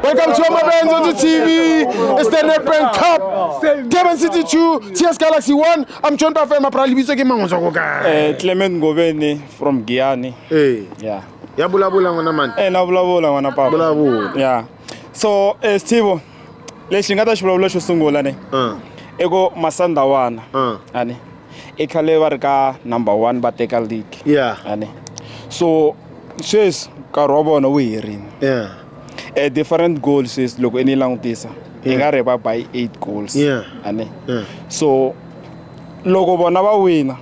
Welcome to my friends on the TV. It's the Nedbank Cup. Durban City 2, TS Galaxy 1. I'm John Buffett. I'm proud to be Clement Goveni from Guyana. Hey. Yeah. Ya bula ngwana man. Na bula ngwana papa. Bula. Yeah. So, Steve, lexi nga ta xivulavulo xo sungula ne. Ego Masandawana. Ani. Ekhale va ri ka number 1 va teka league. Yeah. Ani. So, sweswi nkarhi wa vona wu herile. Yeah. Different goals is loko ni langutisa. I nga ri va by 8 goals. Yeah. Ani. So, loko vona va wina.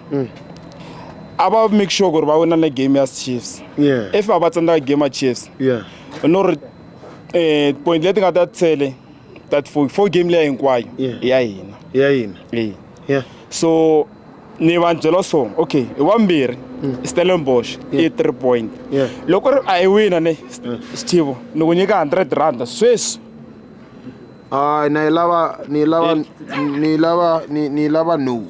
Aba make sure gore ba wina le game ya Chiefs. Yeah. If aba tsanda game ya Chiefs. Yeah. No point leti nga ta tsele that for game le hinkwayo ya hina. Ya hina. Yeah. So ni va byela so okay I wambirhi Stellenbosch I 3 point. Yeah. Loko I wina ne Steve ni ku nyika 100 rand sweswi. Ni lava no.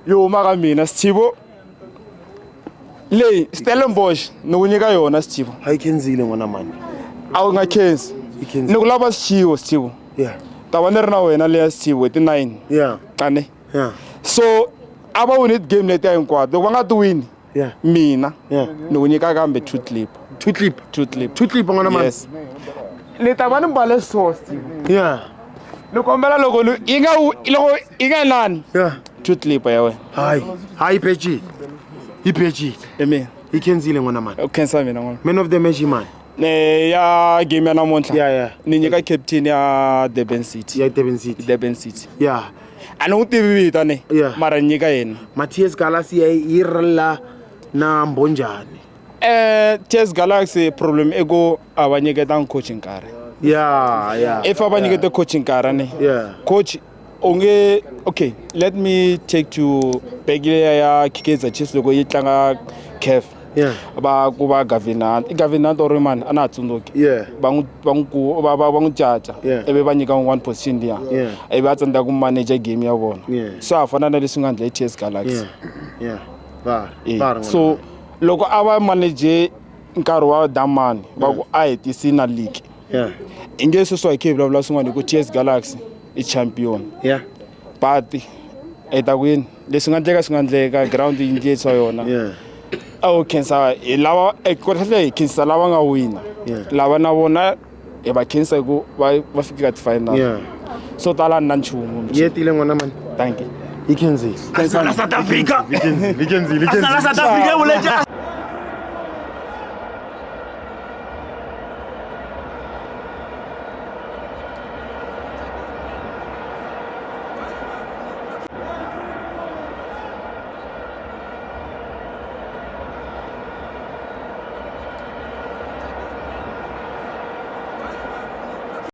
Yo maka mina Steve le Stellenbosch ni ku nyika yona Steve. Hayikhenzile ngwana mani. Awu nga khensi. Ni ku lava Steve Steve. Yeah. Tava ni ri na wena le Steve with 9. Yeah. Ane. Yeah. So aba win game leti hinkwato loko va nga ti win mina ni ku nyika kambe 2 clip. 2 clip. 2 clip. 2 clip ngwana mani. Yes. Ni ta va ni mbale sauce. Yeah. Ni kombela loko yi nga nani. Yeah. 2 clip ya wena. Hayi pechi. Ipechi. Amen. Ikhenzile ngwana mani. Ukhensa mina ngwana. Man of the match man. Ya game ya namuntlha. Yeah. Ni nyika captain ya Durban City. Ya Durban City. Durban City. Yeah. Ani u tivi vita ne. Mara nyika yena. TS Galaxy yi rila na mbonjani. TS Galaxy problem ego abanyeketa coaching nkarhi. Yeah. If abanyeketa coaching nkarhi ne. Yeah. Coach onge okay, let me take to Pegile ya Kaizer Chiefs loko yi tlanga CAF. Yeah. Ba ku ba Gavinant or man ana tsundzoki. Yeah. Ba ngu jaja. Ebe ba nyika 1 position dia. Ebe a tsanda ku manager game ya bona. So afana na leswi nga ndle TS Galaxy. Yeah. So loko ava manager nkarhi wa Damani va ku a hetisina league. Yeah. Inge so hi vulavula swin'wana ku TS Galaxy I champion. Yeah. But eta win leswi nga ndleka ground yi ndlisa yona. Yeah. Awu khensa lava ekothle hi khensa lava nga wina. Lava na vona e va khensa ku va fika ka final. Yeah. So tala na nchumu. Yetile ngwana man. Thank you. Ikhenzile. South Africa. Ikhenzile. South Africa.